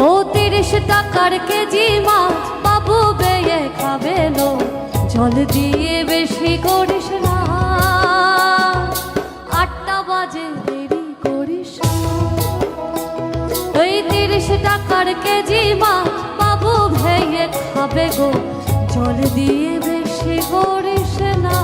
ও 30 টাকার কেজি মাছ বাবু বেয়ে খাবে লো, জল দিয়ে বেশি করিস না, 8টা বাজে দেরি করিস না। ওই 30 টাকার কেজি মাছ বাবু ভেয়ে খাবে গো, জল দিয়ে বেশি করিস না।